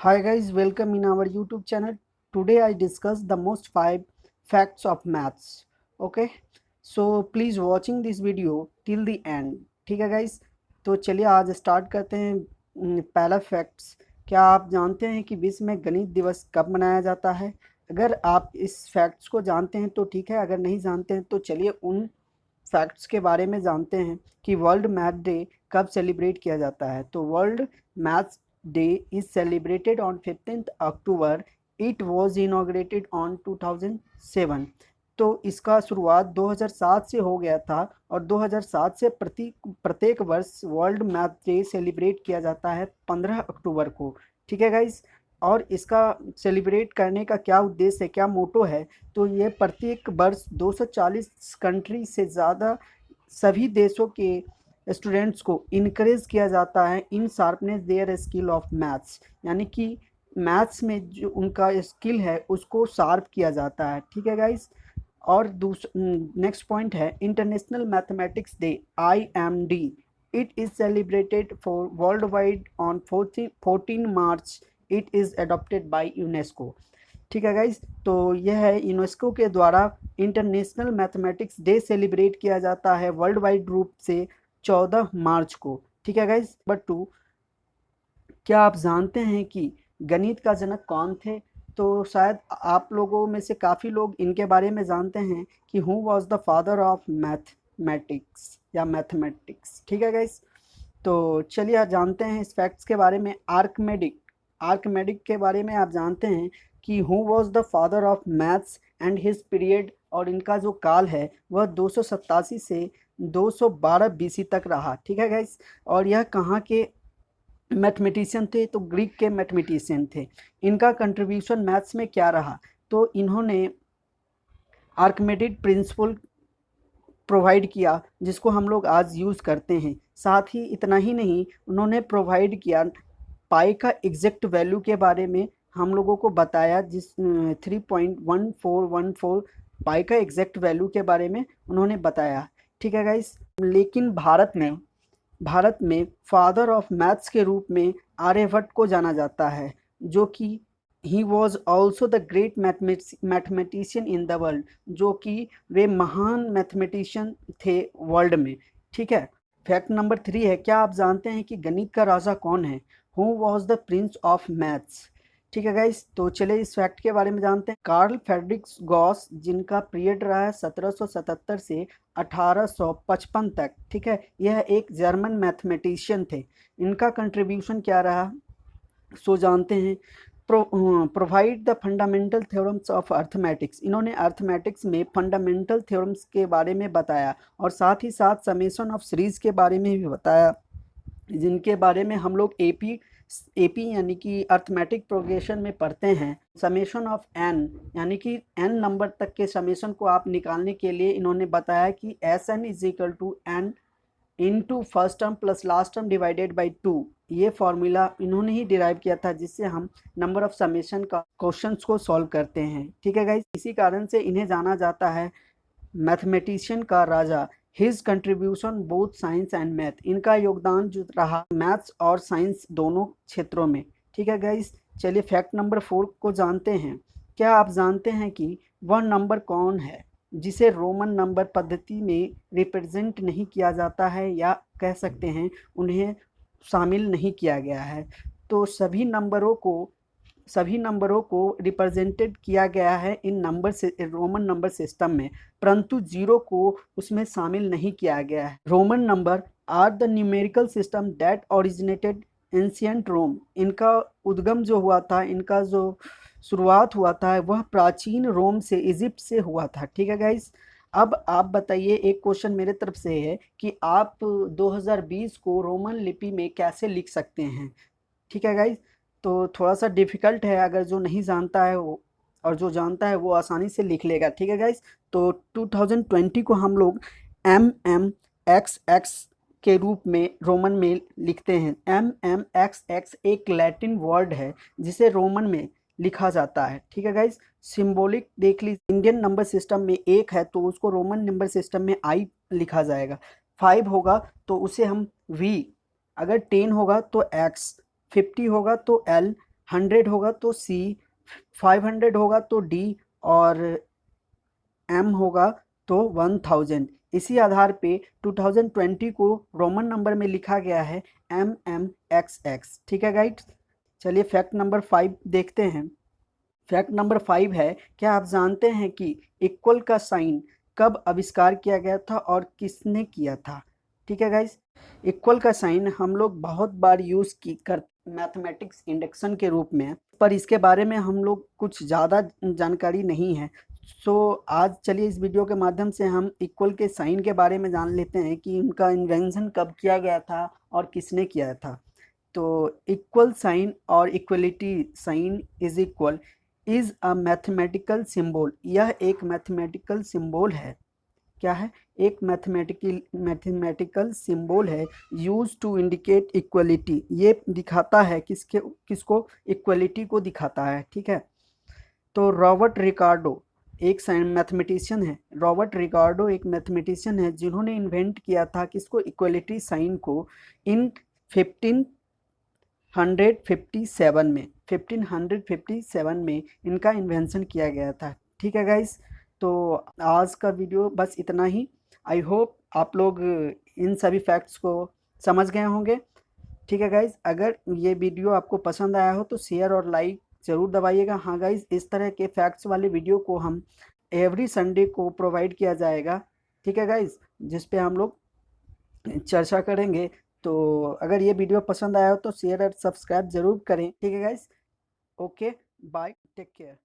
Hi guys, welcome in our YouTube channel. Today I discuss the most 5 facts of maths. Okay, so please watching this video till the end. ठीक है guys, तो चलिए आज start करते हैं। पहला facts, क्या आप जानते हैं कि विश्व में गणित दिवस कब मनाया जाता है? अगर आप इस फैक्ट्स को जानते हैं तो ठीक है, अगर नहीं जानते हैं तो चलिए उन फैक्ट्स के बारे में जानते हैं कि वर्ल्ड मैथ डे कब सेलिब्रेट किया जाता है। तो world maths day is celebrated on 15th October. It was inaugurated on 2007। तो इसका शुरुआत 2007 से हो गया था और 2007 से प्रत्येक वर्ष वर्ल्ड मैथ डे सेलिब्रेट किया जाता है 15 अक्टूबर को। ठीक है गाइस, और इसका सेलिब्रेट करने का क्या उद्देश्य है, क्या मोटो है? तो ये प्रत्येक वर्ष 240 कंट्री से ज़्यादा सभी देशों के स्टूडेंट्स को इनकरेज किया जाता है in sharpness their skill of maths, यानी कि मैथ्स में जो उनका स्किल है उसको शार्प किया जाता है। ठीक है गाइस, और नेक्स्ट पॉइंट है international mathematics day IMD। It is celebrated for world wide on 14 March. It is adopted by UNESCO. ठीक है गाइज, तो यह है यूनेस्को के द्वारा इंटरनेशनल मैथमेटिक्स डे सेलिब्रेट किया जाता है वर्ल्ड वाइड रूप से 14 मार्च को। ठीक है गाइज, नंबर 2, क्या आप जानते हैं कि गणित का जनक कौन थे? तो शायद आप लोगों में से काफ़ी लोग इनके बारे में जानते हैं कि who was the father of mathematics या मैथमेटिक्स। ठीक है गाइस, तो चलिए आज जानते हैं इस फैक्ट्स के बारे में। आर्कमेडिक के बारे में आप जानते हैं कि who was the father of maths and his period, और इनका जो काल है वह 287 से 212 BC तक रहा। ठीक है गाइस, और यह कहाँ के मैथमेटिशियन थे? तो ग्रीक के मैथमेटिशियन थे। इनका कंट्रीब्यूशन मैथ्स में क्या रहा? तो इन्होंने आर्कमेडिक प्रिंसिपल प्रोवाइड किया जिसको हम लोग आज यूज़ करते हैं। साथ ही इतना ही नहीं, उन्होंने प्रोवाइड किया पाई का एग्जैक्ट वैल्यू के बारे में हम लोगों को बताया, जिस 3.1414 पाई का एग्जैक्ट वैल्यू के बारे में उन्होंने बताया। ठीक है गाइस, लेकिन भारत में फादर ऑफ मैथ्स के रूप में आर्यभट्ट को जाना जाता है, जो कि he was also the great mathematician in the world, जो कि वे महान मैथमेटिशियन थे वर्ल्ड में। ठीक है, फैक्ट नंबर 3 है, क्या आप जानते हैं कि गणित का राजा कौन है? Who was the Prince of maths? ठीक है गाइस, तो चले इस फैक्ट के बारे में जानते हैं। कार्ल फ्रेडरिक गॉस, जिनका पीरियड रहा है 1777 से 1855 तक। ठीक है, यह एक जर्मन मैथमेटिशियन थे। इनका कंट्रीब्यूशन क्या रहा सो जानते हैं। Provide the fundamental theorems of arithmetics, इन्होंने अर्थमेटिक्स में फंडामेंटल थ्योरम्स के बारे में बताया और साथ ही साथ समेशन ऑफ सीरीज के बारे में भी बताया, जिनके बारे में हम लोग एपी यानी कि अर्थमेटिक प्रोग्रेशन में पढ़ते हैं। समेशन ऑफ एन, यानी कि एन नंबर तक के समेशन को आप निकालने के लिए इन्होंने बताया कि SN is equal to n into first term plus last term divided by 2। ये फॉर्मूला इन्होंने ही डिराइव किया था जिससे हम नंबर ऑफ समेशन का क्वेश्चंस को सॉल्व करते हैं। ठीक है गाइस, इसी कारण से इन्हें जाना जाता है मैथमेटिशियन का राजा। His contribution both science and math, इनका योगदान जो रहा मैथ्स और साइंस दोनों क्षेत्रों में। ठीक है गाइस, चलिए फैक्ट नंबर 4 को जानते हैं। क्या आप जानते हैं कि वह नंबर कौन है जिसे रोमन नंबर पद्धति में रिप्रेजेंट नहीं किया जाता है, या कह सकते हैं उन्हें शामिल नहीं किया गया है? तो सभी नंबरों को रिप्रेजेंटेड किया गया है इन नंबर से रोमन नंबर सिस्टम में, परंतु जीरो को उसमें शामिल नहीं किया गया है। Roman number are the numerical system that originated ancient Rome, इनका उद्गम जो हुआ था, इनका जो शुरुआत हुआ था वह प्राचीन रोम से, इजिप्ट से हुआ था। ठीक है गाइस, अब आप बताइए, एक क्वेश्चन मेरे तरफ से है कि आप 2020 को रोमन लिपि में कैसे लिख सकते हैं? ठीक है गाइस, तो थोड़ा सा डिफ़िकल्ट है, अगर जो नहीं जानता है वो, और जो जानता है वो आसानी से लिख लेगा। ठीक है गाइस, तो 2020 को हम लोग MMXX के रूप में रोमन में लिखते हैं। MMXX एक लैटिन वर्ड है जिसे रोमन में लिखा जाता है। ठीक है गाइस, सिंबॉलिक देख लीजिए, इंडियन नंबर सिस्टम में 1 है तो उसको रोमन नंबर सिस्टम में I लिखा जाएगा। 5 होगा तो उसे हम V, अगर 10 होगा तो X, 50 होगा तो L, 100 होगा तो सी, 500 होगा तो डी, और एम होगा तो 1000। इसी आधार पे 2020 को रोमन नंबर में लिखा गया है MMXX। ठीक है गाइड, चलिए फैक्ट नंबर 5 देखते हैं। फैक्ट नंबर 5 है, क्या आप जानते हैं कि इक्वल का साइन कब आविष्कार किया गया था और किसने किया था? ठीक है गाइस, इक्वल का साइन हम लोग बहुत बार यूज़ की कर मैथमेटिक्स इंडक्शन के रूप में, पर इसके बारे में हम लोग कुछ ज़्यादा जानकारी नहीं है। सो आज चलिए इस वीडियो के माध्यम से हम इक्वल के साइन के बारे में जान लेते हैं कि उनका इन्वेंशन कब किया गया था और किसने किया था। तो इक्वल साइन और equality sign is equal is a mathematical symbol. यह एक मैथमेटिकल सिंबल है। क्या है? एक मैथमेटिकल सिंबल है यूज टू इंडिकेट इक्वलिटी। ये दिखाता है किसको? इक्वलिटी को दिखाता है। ठीक है, तो रॉबर्ट रिकार्डो एक मैथमेटिशियन है। रॉबर्ट रिकार्डो एक मैथमेटिशियन है जिन्होंने इन्वेंट किया था किसको? इक्वलिटी साइन को इन 1557 में इनका इन्वेंशन किया गया था। ठीक है गाइस, तो आज का वीडियो बस इतना ही। आई होप आप लोग इन सभी फैक्ट्स को समझ गए होंगे। ठीक है गाइस, अगर ये वीडियो आपको पसंद आया हो तो शेयर और लाइक ज़रूर दबाइएगा। हाँ गाइस, इस तरह के फैक्ट्स वाले वीडियो को हम एवरी संडे को प्रोवाइड किया जाएगा। ठीक है गाइस, जिस पे हम लोग चर्चा करेंगे। तो अगर ये वीडियो पसंद आया हो तो शेयर और सब्सक्राइब ज़रूर करें। ठीक है guys, okay, bye, take care.